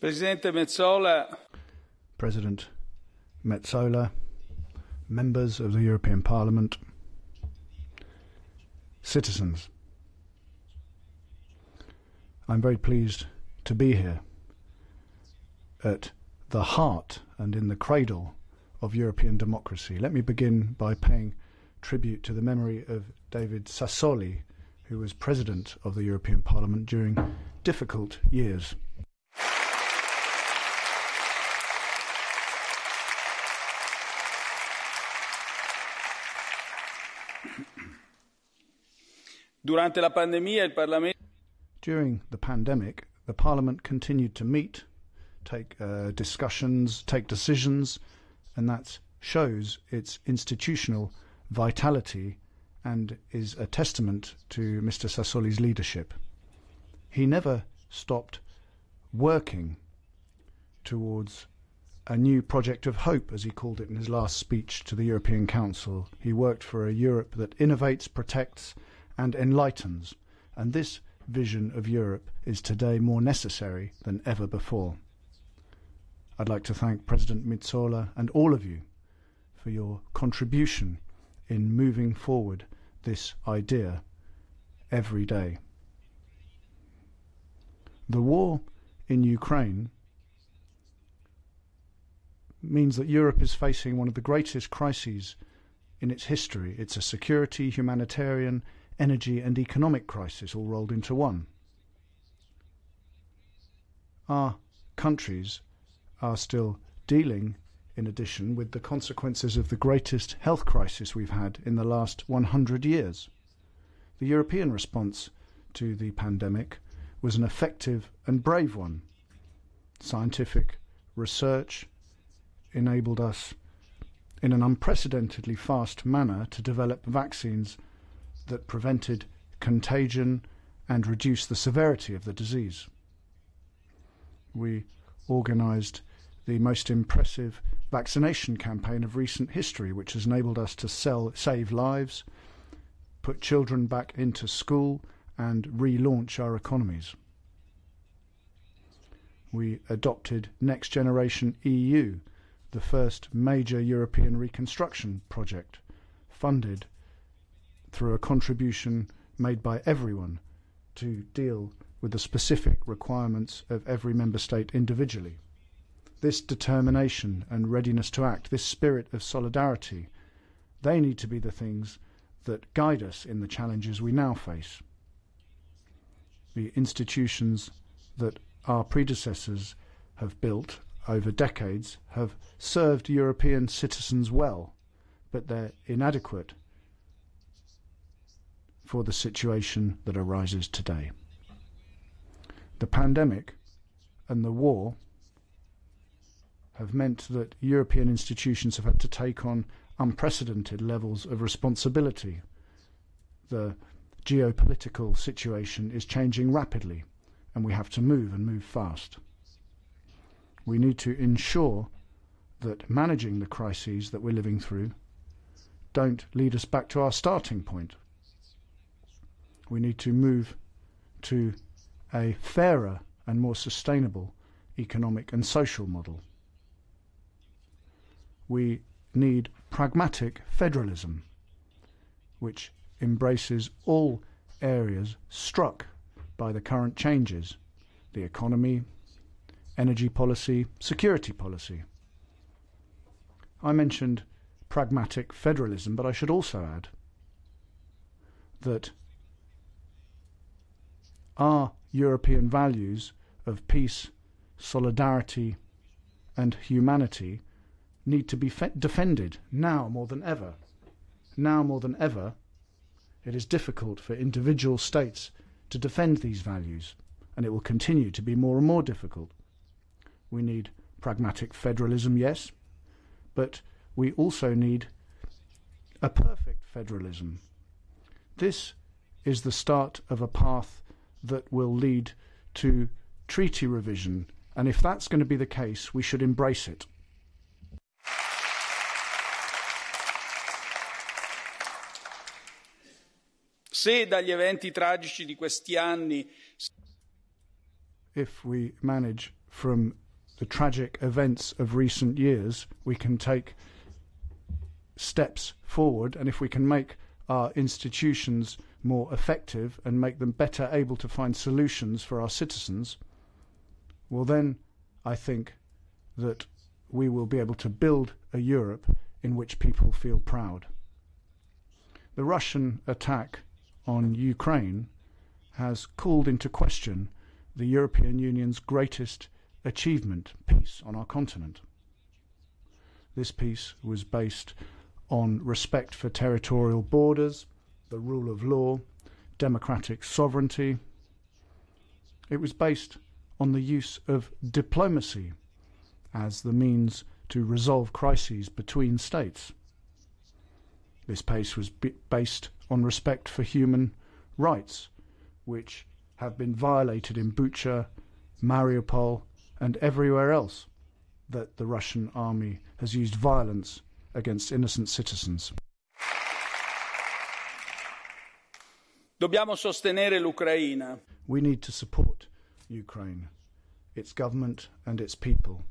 President Metsola. President Metsola, members of the European Parliament, citizens. I'm very pleased to be here at the heart and in the cradle of European democracy. Let me begin by paying tribute to the memory of David Sassoli, who was President of the European Parliament during difficult years. Durante la pandemia, il Parlamento. During the pandemic, the Parliament continued to meet, take discussions, take decisions, and that shows its institutional vitality and is a testament to Mr Sassoli's leadership. He never stopped working towards a new project of hope, as he called it in his last speech to the European Council. He worked for a Europe that innovates, protects and enlightens, and this vision of Europe is today more necessary than ever before. I'd like to thank President Metsola and all of you for your contribution in moving forward this idea every day. The war in Ukraine means that Europe is facing one of the greatest crises in its history. It's a security, humanitarian, energy and economic crisis all rolled into one. Our countries are still dealing, in addition, with the consequences of the greatest health crisis we've had in the last 100 years. The European response to the pandemic was an effective and brave one. Scientific research enabled us in an unprecedentedly fast manner to develop vaccines that prevented contagion and reduced the severity of the disease. We organised the most impressive vaccination campaign of recent history, which has enabled us to save lives, put children back into school and relaunch our economies. We adopted Next Generation EU, the first major European reconstruction project, funded through a contribution made by everyone to deal with the specific requirements of every member state individually. This determination and readiness to act, this spirit of solidarity, they need to be the things that guide us in the challenges we now face. The institutions that our predecessors have built over decades have served European citizens well, but they're inadequate for the situation that arises today. The pandemic and the war have meant that European institutions have had to take on unprecedented levels of responsibility. The geopolitical situation is changing rapidly, and we have to move and move fast. We need to ensure that managing the crises that we're living through don't lead us back to our starting point. We need to move to a fairer and more sustainable economic and social model. We need pragmatic federalism, which embraces all areas struck by the current changes: the economy, energy policy, security policy. I mentioned pragmatic federalism, but I should also add that our European values of peace, solidarity and humanity need to be defended now more than ever. Now more than ever, it is difficult for individual states to defend these values, and it will continue to be more and more difficult. We need pragmatic federalism, yes, but we also need a perfect federalism. This is the start of a path that will lead to treaty revision, and if that's going to be the case, we should embrace it. Se dagli eventi tragici di questi anni. If we manage from the tragic events of recent years, we can take steps forward, and if we can make our institutions more effective and make them better able to find solutions for our citizens, well then I think that we will be able to build a Europe in which people feel proud. The Russian attack on Ukraine has called into question the European Union's greatest achievement, peace on our continent. This peace was based on respect for territorial borders, the rule of law, democratic sovereignty. It was based on the use of diplomacy as the means to resolve crises between states. This peace was based on respect for human rights, which have been violated in Bucha, Mariupol, and everywhere else that the Russian army has used violence against innocent citizens. Dobbiamo sostenere l'Ucraina. We need to support Ukraine, its government and its people,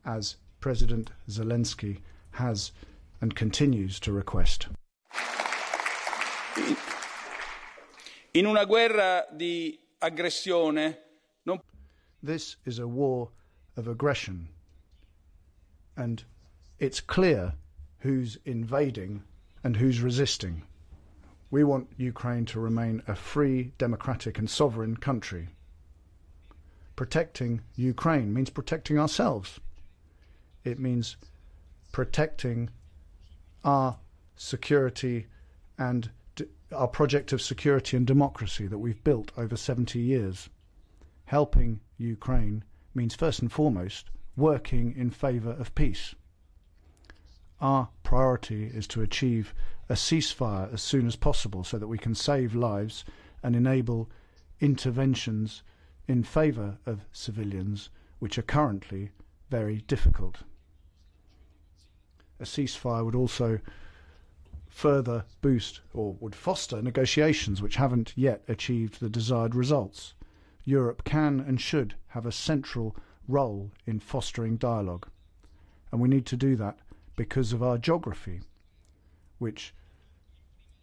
as President Zelensky has and continues to request. In una guerra di aggressione, non... This is a war of aggression, and it's clear who's invading and who's resisting. We want Ukraine to remain a free, democratic and sovereign country. Protecting Ukraine means protecting ourselves. It means protecting our security and our project of security and democracy that we've built over 70 years. Helping Ukraine means first and foremost working in favour of peace. Our priority is to achieve a ceasefire as soon as possible so that we can save lives and enable interventions in favour of civilians, which are currently very difficult. A ceasefire would also further boost or would foster negotiations which haven't yet achieved the desired results. Europe can and should have a central role in fostering dialogue, and we need to do that because of our geography, which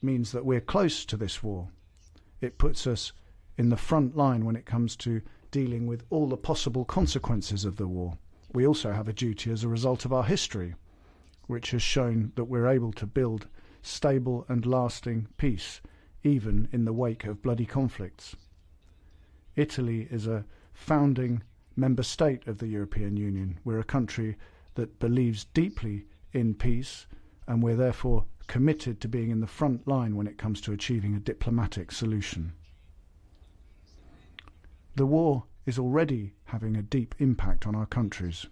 means that we're close to this war. It puts us in the front line when it comes to dealing with all the possible consequences of the war. We also have a duty as a result of our history, which has shown that we're able to build stable and lasting peace, even in the wake of bloody conflicts. Italy is a founding member state of the European Union. We're a country that believes deeply in peace, and we're therefore committed to being in the front line when it comes to achieving a diplomatic solution. The war is already having a deep impact on our countries.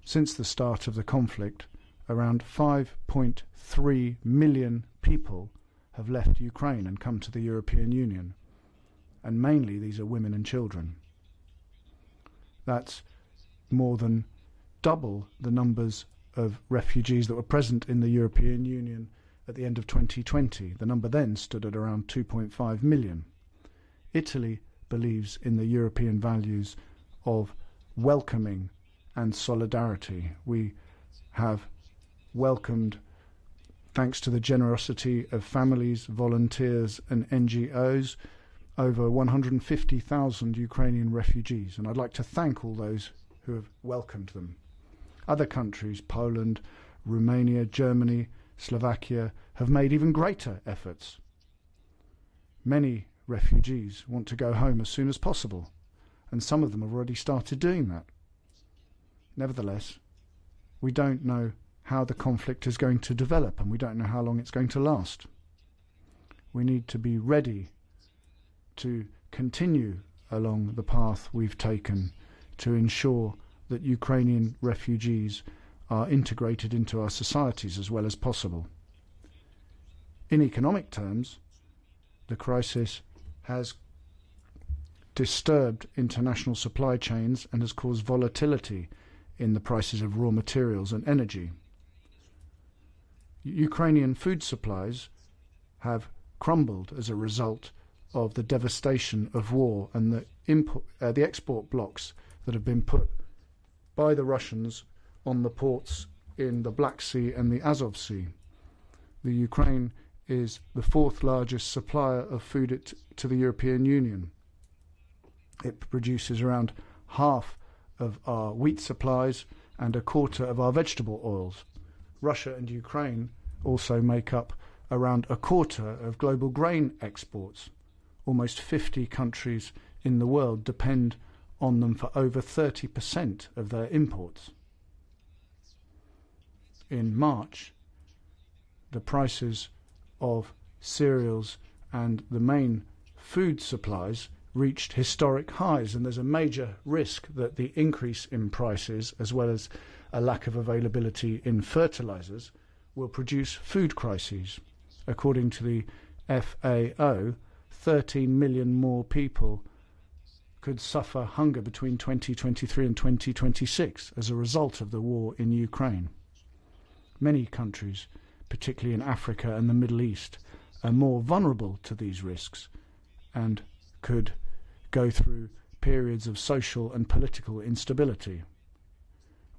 Since the start of the conflict, around 5.3 million people have left Ukraine and come to the European Union, and mainly these are women and children. That's more than double the numbers of refugees that were present in the European Union at the end of 2020. The number then stood at around 2.5 million. Italy believes in the European values of welcoming and solidarity. We have welcomed, thanks to the generosity of families, volunteers and NGOs, over 150,000 Ukrainian refugees, and I'd like to thank all those who have welcomed them. Other countries, Poland, Romania, Germany, Slovakia, have made even greater efforts. Many refugees want to go home as soon as possible, and some of them have already started doing that. Nevertheless, we don't know how the conflict is going to develop, and we don't know how long it's going to last. We need to be ready to continue along the path we've taken to ensure that Ukrainian refugees are integrated into our societies as well as possible. In economic terms, the crisis has disturbed international supply chains and has caused volatility in the prices of raw materials and energy. Ukrainian food supplies have crumbled as a result of the devastation of war and the export blocks that have been put by the Russians on the ports in the Black Sea and the Azov Sea. The Ukraine is the fourth largest supplier of food to the European Union. It produces around half of our wheat supplies and a quarter of our vegetable oils. Russia and Ukraine also make up around a quarter of global grain exports. Almost 50 countries in the world depend on them for over 30% of their imports. In March, the prices of cereals and the main food supplies reached historic highs, and there's a major risk that the increase in prices, as well as a lack of availability in fertilizers, will produce food crises. According to the FAO, 13 million more people could suffer hunger between 2023 and 2026 as a result of the war in Ukraine. Many countries, particularly in Africa and the Middle East, are more vulnerable to these risks and could go through periods of social and political instability.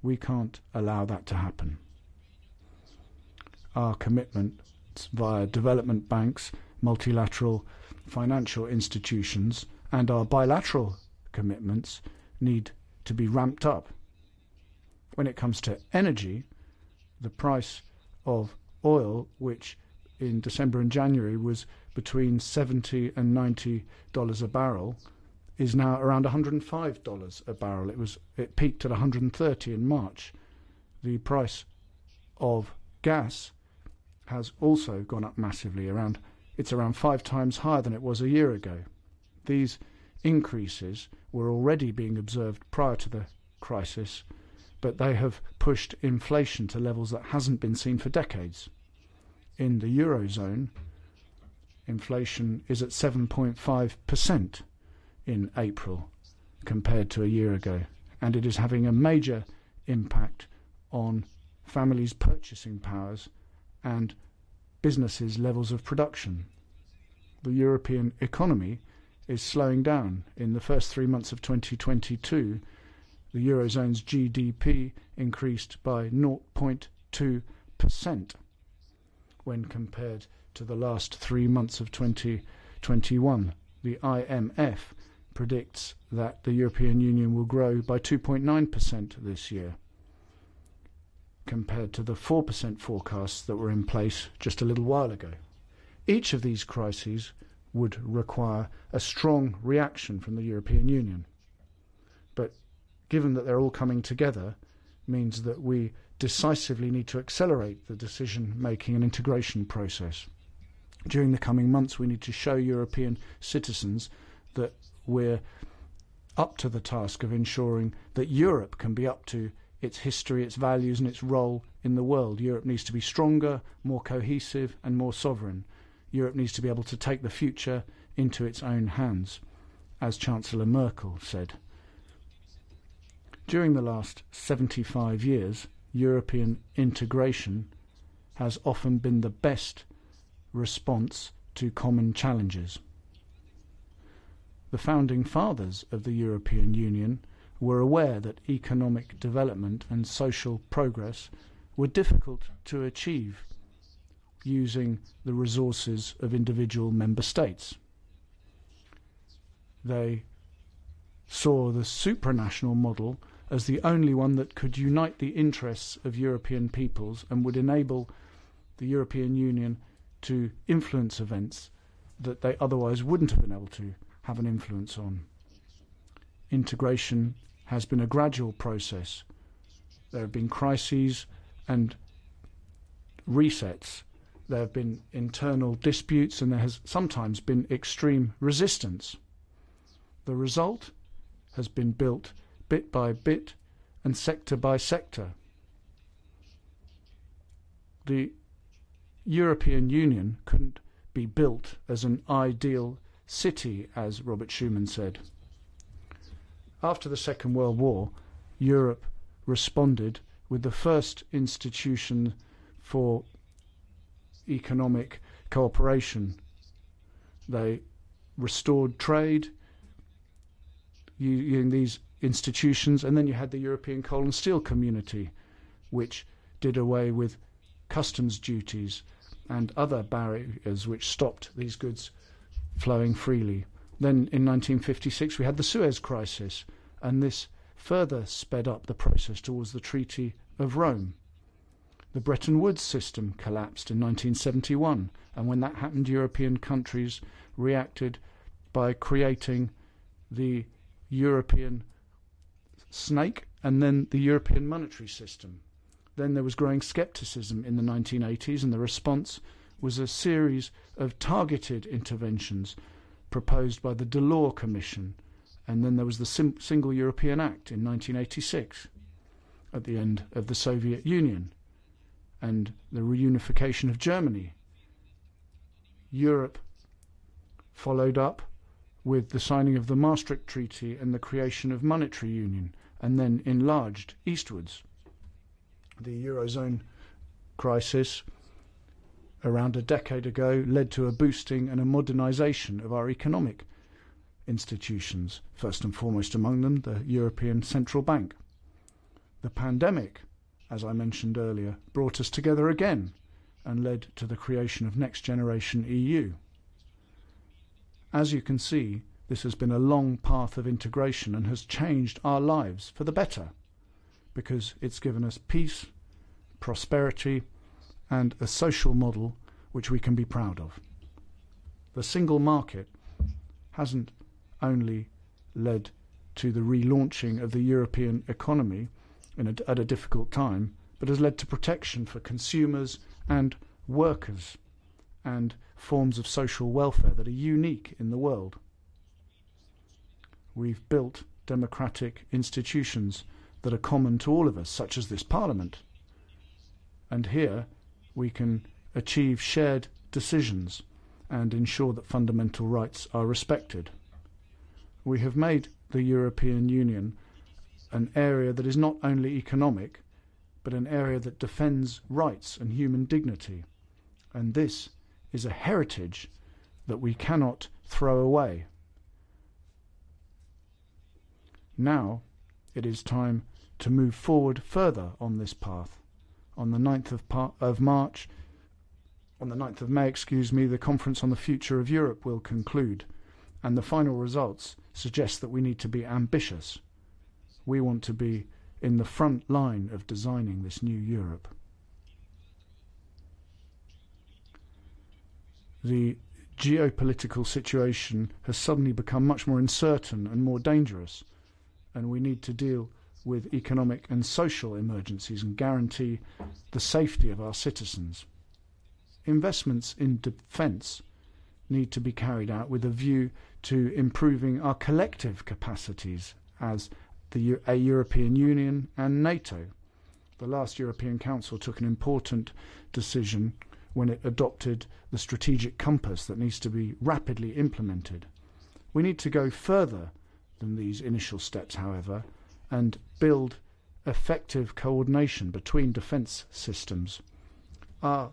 We can't allow that to happen. Our commitments via development banks, multilateral financial institutions, and our bilateral commitments need to be ramped up. When it comes to energy, the price of oil, which in December and January was between $70 and $90 a barrel, is now around $105 a barrel. It peaked at $130 in March. The price of gas has also gone up massively. It's around 5 times higher than it was a year ago. These increases were already being observed prior to the crisis, but they have pushed inflation to levels that hasn't been seen for decades. In the Eurozone, inflation is at 7.5% in April compared to a year ago, and it is having a major impact on families' purchasing powers and businesses' levels of production. The European economy is slowing down. In the first 3 months of 2022, the Eurozone's GDP increased by 0.2% when compared to the last 3 months of 2021. The IMF predicts that the European Union will grow by 2.9% this year, compared to the 4% forecasts that were in place just a little while ago. Each of these crises would require a strong reaction from the European Union. But given that they're all coming together, means that we decisively need to accelerate the decision-making and integration process. During the coming months, we need to show European citizens that we're up to the task of ensuring that Europe can be up to its history, its values and its role in the world. Europe needs to be stronger, more cohesive and more sovereign. Europe needs to be able to take the future into its own hands, as Chancellor Merkel said. During the last 75 years, European integration has often been the best response to common challenges. The founding fathers of the European Union were aware that economic development and social progress were difficult to achieve using the resources of individual member states. They saw the supranational model as the only one that could unite the interests of European peoples and would enable the European Union to influence events that they otherwise wouldn't have been able to have an influence on. Integration has been a gradual process. There have been crises and resets. There have been internal disputes, and there has sometimes been extreme resistance. The result has been built bit by bit and sector by sector. The European Union couldn't be built as an ideal city, as Robert Schuman said. After the Second World War, Europe responded with the first institution for economic cooperation. They restored trade using these institutions, and then you had the European Coal and Steel Community, which did away with customs duties and other barriers which stopped these goods flowing freely. Then in 1956 we had the Suez Crisis, and this further sped up the process towards the Treaty of Rome. The Bretton Woods system collapsed in 1971, and when that happened, European countries reacted by creating the European snake and then the European monetary system. Then there was growing scepticism in the 1980s, and the response was a series of targeted interventions proposed by the Delors Commission, and then there was the Single European Act in 1986 at the end of the Soviet Union, and the reunification of Germany. Europe followed up with the signing of the Maastricht Treaty and the creation of monetary union, and then enlarged eastwards. The Eurozone crisis around a decade ago led to a boosting and a modernisation of our economic institutions, first and foremost among them the European Central Bank. The pandemic, as I mentioned earlier, brought us together again and led to the creation of Next Generation EU. As you can see, this has been a long path of integration and has changed our lives for the better, because it's given us peace, prosperity, and a social model which we can be proud of. The single market hasn't only led to the relaunching of the European economy at a difficult time, but has led to protection for consumers and workers and forms of social welfare that are unique in the world. We've built democratic institutions that are common to all of us, such as this Parliament. And here we can achieve shared decisions and ensure that fundamental rights are respected. We have made the European Union an area that is not only economic, but an area that defends rights and human dignity. And this is a heritage that we cannot throw away. Now it is time to move forward further on this path. On the 9th of May, the Conference on the Future of Europe will conclude, and the final results suggest that we need to be ambitious. We want to be in the front line of designing this new Europe. The geopolitical situation has suddenly become much more uncertain and more dangerous, and we need to deal with economic and social emergencies and guarantee the safety of our citizens. Investments in defence need to be carried out with a view to improving our collective capacities as a European Union and NATO. The last European Council took an important decision when it adopted the strategic compass that needs to be rapidly implemented. We need to go further than these initial steps, however, and build effective coordination between defence systems. Our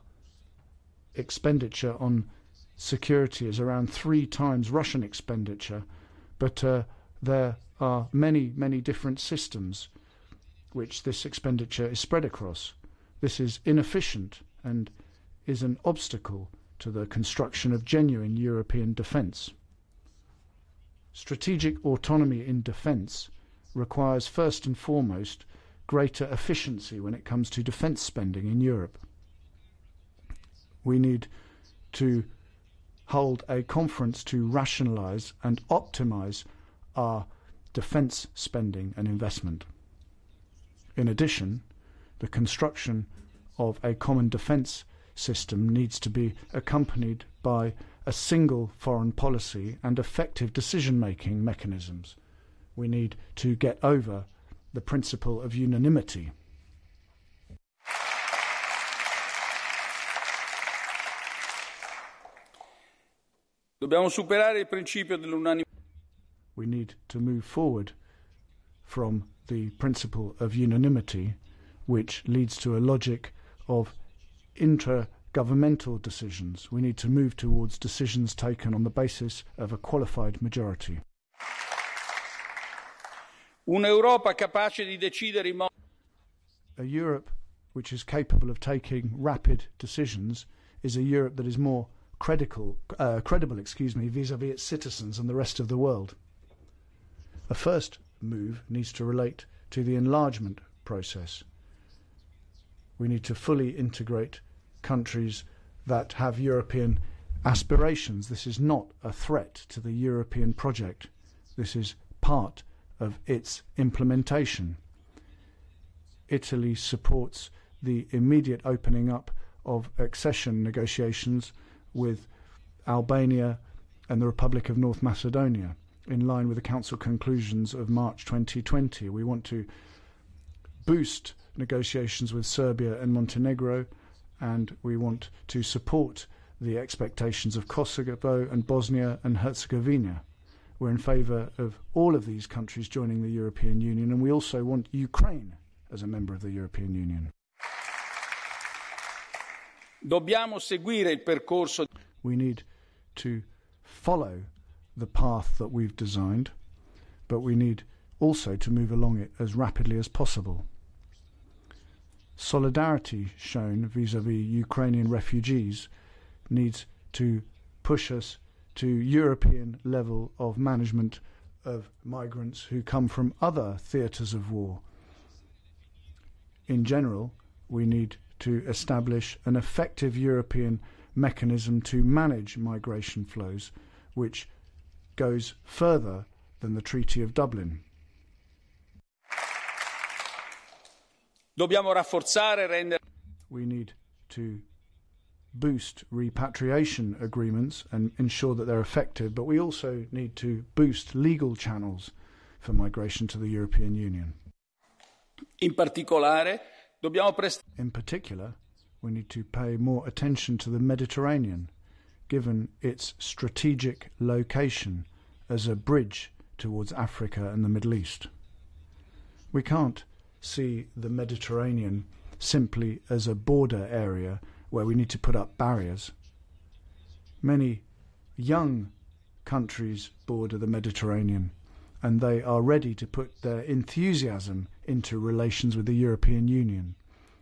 expenditure on security is around 3 times Russian expenditure, but there are many, many different systems which this expenditure is spread across. This is inefficient and is an obstacle to the construction of genuine European defence. Strategic autonomy in defence requires first and foremost greater efficiency when it comes to defence spending in Europe. We need to hold a conference to rationalise and optimise our defence spending and investment. In addition, the construction of a common defence system needs to be accompanied by a single foreign policy and effective decision-making mechanisms. We need to get over the principle of unanimity. Dobbiamo superare il principio dell'unanimità. We need to move forward from the principle of unanimity, which leads to a logic of governmental decisions. We need to move towards decisions taken on the basis of a qualified majority. Un'Europa capace di decidere in modo... A Europe which is capable of taking rapid decisions is a Europe that is more credible vis-à-vis its citizens and the rest of the world. A first move needs to relate to the enlargement process. We need to fully integrate countries that have European aspirations. This is not a threat to the European project. This is part of its implementation. Italy supports the immediate opening up of accession negotiations with Albania and the Republic of North Macedonia, in line with the Council conclusions of March 2020. We want to boost negotiations with Serbia and Montenegro, and we want to support the expectations of Kosovo and Bosnia and Herzegovina. We're in favour of all of these countries joining the European Union, and we also want Ukraine as a member of the European Union. Dobbiamo seguire il percorso. We need to follow the path that we've designed, but we need also to move along it as rapidly as possible. Solidarity shown vis-à-vis Ukrainian refugees needs to push us to European level of management of migrants who come from other theatres of war. In general, we need to establish an effective European mechanism to manage migration flows, which goes further than the Treaty of Dublin. Dobbiamo rafforzare e rendere... We need to boost repatriation agreements and ensure that they're effective, but we also need to boost legal channels for migration to the European Union. In particolare, In particular, we need to pay more attention to the Mediterranean, given its strategic location as a bridge towards Africa and the Middle East. We can't see the Mediterranean simply as a border area where we need to put up barriers. Many young countries border the Mediterranean, and they are ready to put their enthusiasm into relations with the European Union.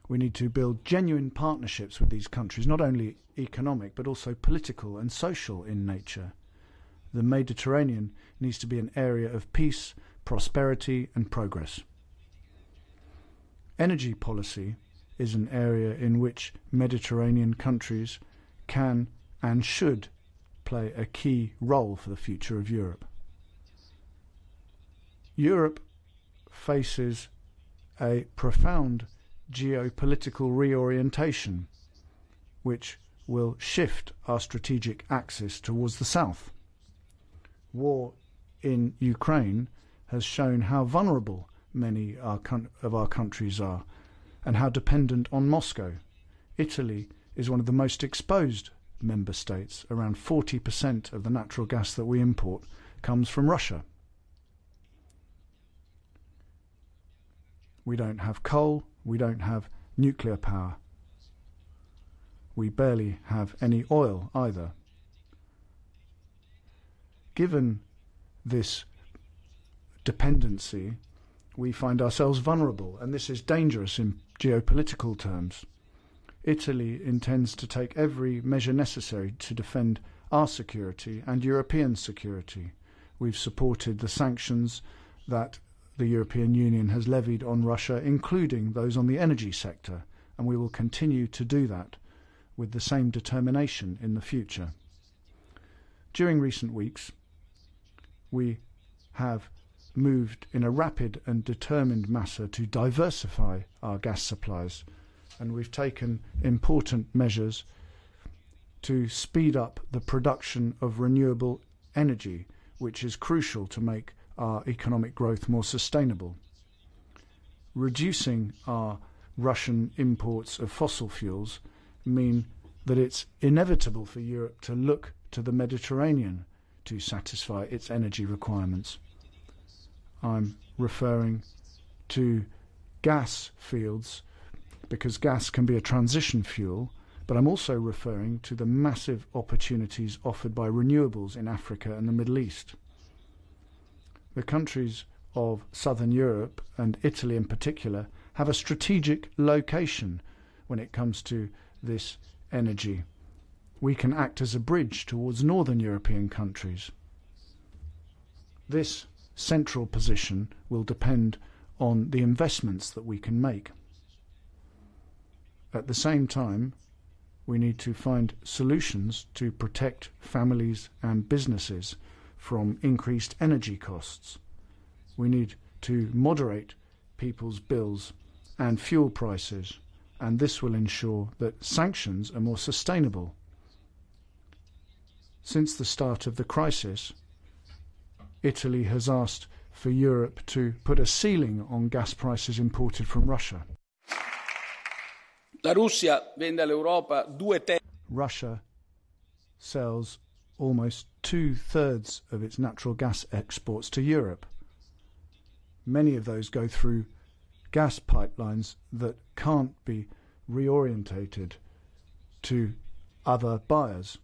We need to build genuine partnerships with these countries, not only economic but also political and social in nature. The Mediterranean needs to be an area of peace, prosperity and progress. Energy policy is an area in which Mediterranean countries can and should play a key role for the future of Europe. Europe faces a profound geopolitical reorientation, which will shift our strategic axis towards the south. War in Ukraine has shown how vulnerable many of our countries are and how dependent on Moscow. Italy is one of the most exposed member states. Around 40% of the natural gas that we import comes from Russia. We don't have coal, we don't have nuclear power. We barely have any oil either. Given this dependency, we find ourselves vulnerable, and this is dangerous in geopolitical terms. Italy intends to take every measure necessary to defend our security and European security. We've supported the sanctions that the European Union has levied on Russia, including those on the energy sector, and we will continue to do that with the same determination in the future. During recent weeks, we have moved in a rapid and determined manner to diversify our gas supplies, and we've taken important measures to speed up the production of renewable energy, which is crucial to make our economic growth more sustainable. Reducing our Russian imports of fossil fuels mean that it's inevitable for Europe to look to the Mediterranean to satisfy its energy requirements. I'm referring to gas fields because gas can be a transition fuel, But I'm also referring to the massive opportunities offered by renewables in Africa and the Middle East. The countries of Southern Europe, and Italy in particular, have a strategic location when it comes to this energy. We can act as a bridge towards Northern European countries. This central position will depend on the investments that we can make. At the same time, we need to find solutions to protect families and businesses from increased energy costs. We need to moderate people's bills and fuel prices, and this will ensure that sanctions are more sustainable. Since the start of the crisis, Italy has asked for Europe to put a ceiling on gas prices imported from Russia. La Russia vende all'Europa 2/3. Russia sells almost 2/3 of its natural gas exports to Europe. Many of those go through gas pipelines that can't be reorientated to other buyers.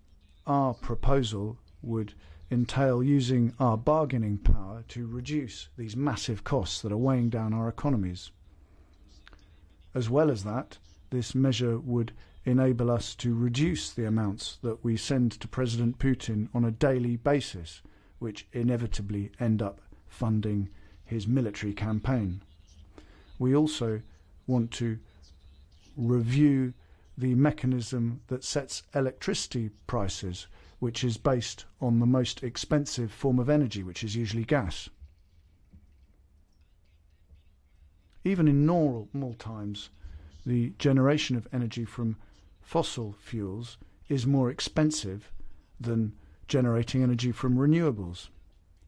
Our proposal would entail using our bargaining power to reduce these massive costs that are weighing down our economies. As well as that, this measure would enable us to reduce the amounts that we send to President Putin on a daily basis, which inevitably end up funding his military campaign. We also want to review the mechanism that sets electricity prices, which is based on the most expensive form of energy, which is usually gas. Even in normal times, the generation of energy from fossil fuels is more expensive than generating energy from renewables.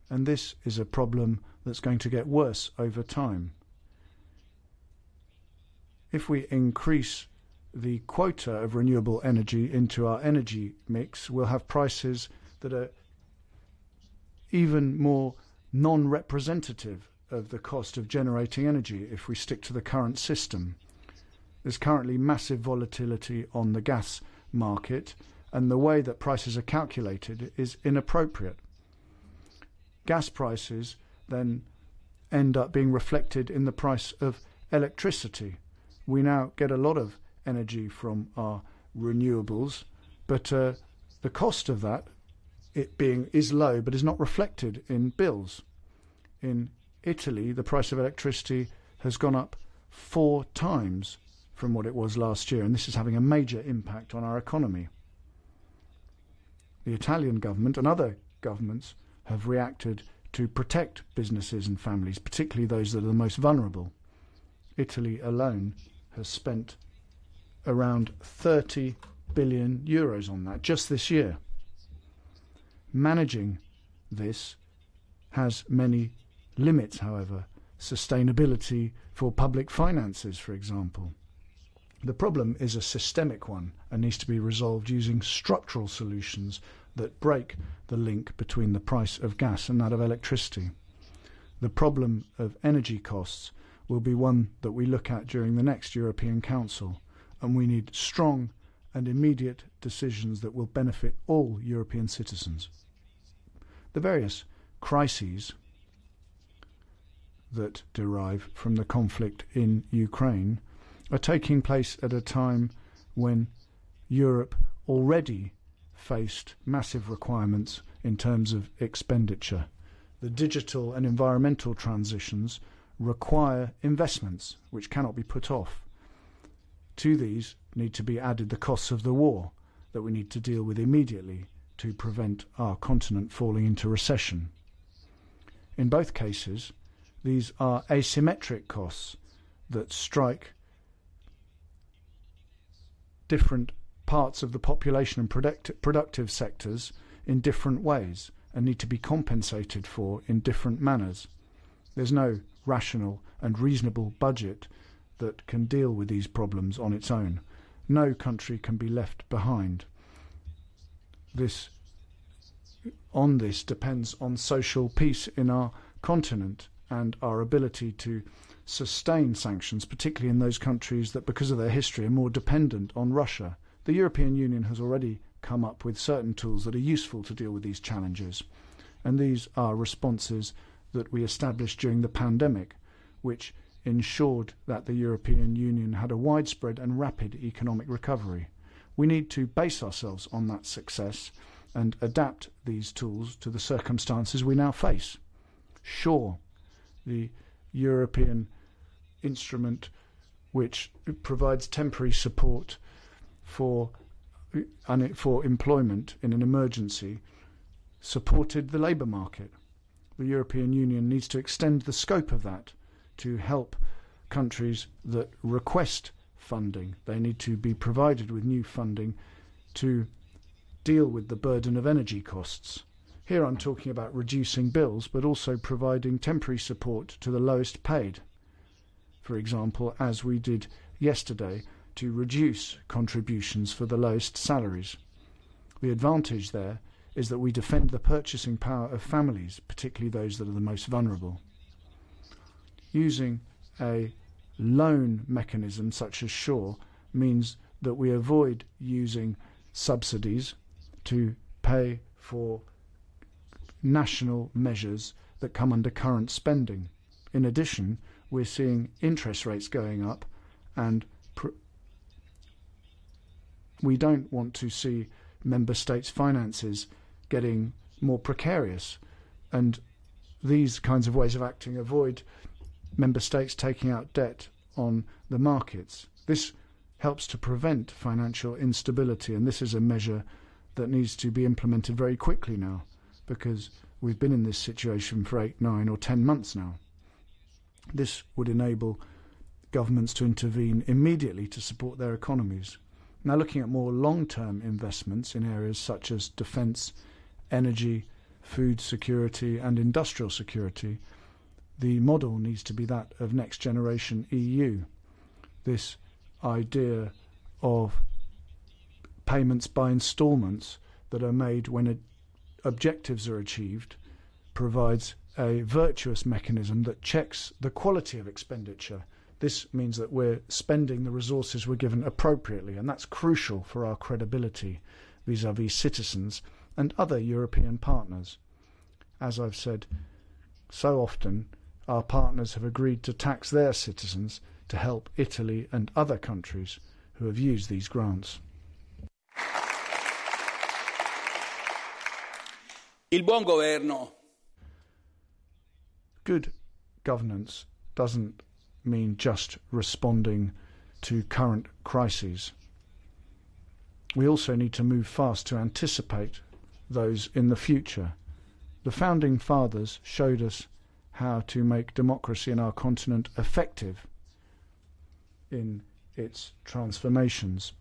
And this is a problem that's going to get worse over time. If we increase the quota of renewable energy into our energy mix, we'll have prices that are even more non-representative of the cost of generating energy if we stick to the current system. There's currently massive volatility on the gas market, and the way that prices are calculated is inappropriate. Gas prices then end up being reflected in the price of electricity. We now get a lot of energy from our renewables, but the cost of that is low, but is not reflected in bills. In Italy, the price of electricity has gone up 4 times from what it was last year, and this is having a major impact on our economy. The Italian government and other governments have reacted to protect businesses and families, particularly those that are the most vulnerable. Italy alone has spent around 30 billion euros on that just this year. Managing this has many limits, however. Sustainability for public finances, for example. The problem is a systemic one and needs to be resolved using structural solutions that break the link between the price of gas and that of electricity. The problem of energy costs will be one that we look at during the next European Council, and we need strong and immediate decisions that will benefit all European citizens. The various crises that derive from the conflict in Ukraine are taking place at a time when Europe already faced massive requirements in terms of expenditure. The digital and environmental transitions require investments which cannot be put off. To these need to be added the costs of the war that we need to deal with immediately to prevent our continent falling into recession. In both cases, these are asymmetric costs that strike different parts of the population and productive sectors in different ways and need to be compensated for in different manners. There's no rational and reasonable budget that can deal with these problems on its own. No country can be left behind. This depends on social peace in our continent and our ability to sustain sanctions, particularly in those countries that, because of their history, are more dependent on Russia the European Union has already come up with certain tools that are useful to deal with these challenges. And these are responses that we established during the pandemic, which ensured that the European Union had a widespread and rapid economic recovery. We need to base ourselves on that success and adapt these tools to the circumstances we now face. Sure, the European instrument which provides temporary support for employment in an emergency supported the labour market. The European Union needs to extend the scope of that to help countries that request funding. They need to be provided with new funding to deal with the burden of energy costs. Here I'm talking about reducing bills, but also providing temporary support to the lowest paid. For example, as we did yesterday, to reduce contributions for the lowest salaries. The advantage there is that we defend the purchasing power of families, particularly those that are the most vulnerable. Using a loan mechanism such as SURE means that we avoid using subsidies to pay for national measures that come under current spending. In addition, we're seeing interest rates going up, and we don't want to see member states' finances getting more precarious, and these kinds of ways of acting avoid member states taking out debt on the markets. This helps to prevent financial instability, and this is a measure that needs to be implemented very quickly now, because we've been in this situation for 8, 9 or 10 months now. This would enable governments to intervene immediately to support their economies. Now, looking at more long-term investments in areas such as defence, energy, food security and industrial security, the model needs to be that of next generation EU. This idea of payments by instalments that are made when objectives are achieved provides a virtuous mechanism that checks the quality of expenditure. This means that we're spending the resources we're given appropriately, and that's crucial for our credibility vis-à-vis citizens and other European partners. As I've said so often, our partners have agreed to tax their citizens to help Italy and other countries who have used these grants. Il buon governo. Good governance doesn't mean just responding to current crises. We also need to move fast to anticipate those in the future. The founding fathers showed us how to make democracy in our continent effective in its transformations.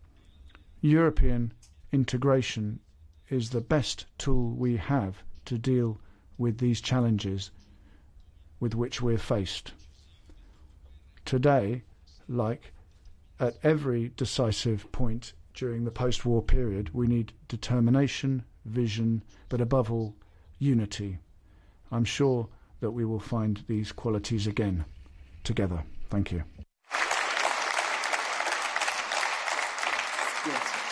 European integration is the best tool we have to deal with these challenges with which we're faced. Today, like at every decisive point during the post-war period, we need determination, vision, but above all, unity. I'm sure that we will find these qualities again together. Thank you. Yes.